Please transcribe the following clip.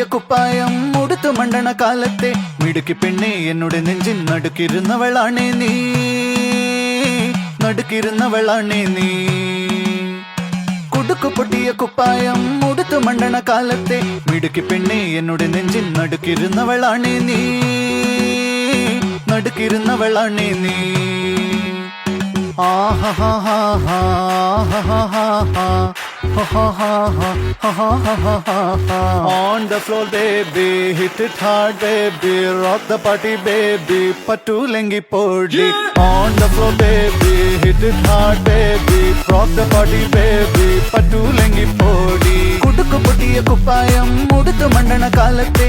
പൊട്ടിയ കുപ്പായം ഉടുത്തു മണ്ടണ കാലത്തെ മിടുക്കി പെണ്ണെ എന്നോട് നെഞ്ചിൻ നടുക്കിരുന്നവളാണേ നീ, നടുക്കിരുന്നവളാണേ നീ. കുടുക്കു പൊട്ടിയ കുപ്പായം ഉടുത്തു മണ്ടണ കാലത്തെ മിടുക്കി പെണ്ണെ എന്നോട് നെഞ്ചിൻ നടുക്കിരുന്നവളാണേ നീ, നടുക്കിരുന്നവളാണേ നീ. On the floor baby, hit it hard baby, rock the party baby, patulengi podi. On the floor baby, hit it hard baby, rock the party baby, patulengi podi. കുടുക്കു പൊട്ടിയ കുപ്പായം ഉടുത്തു മണ്ടണ കാലത്തെ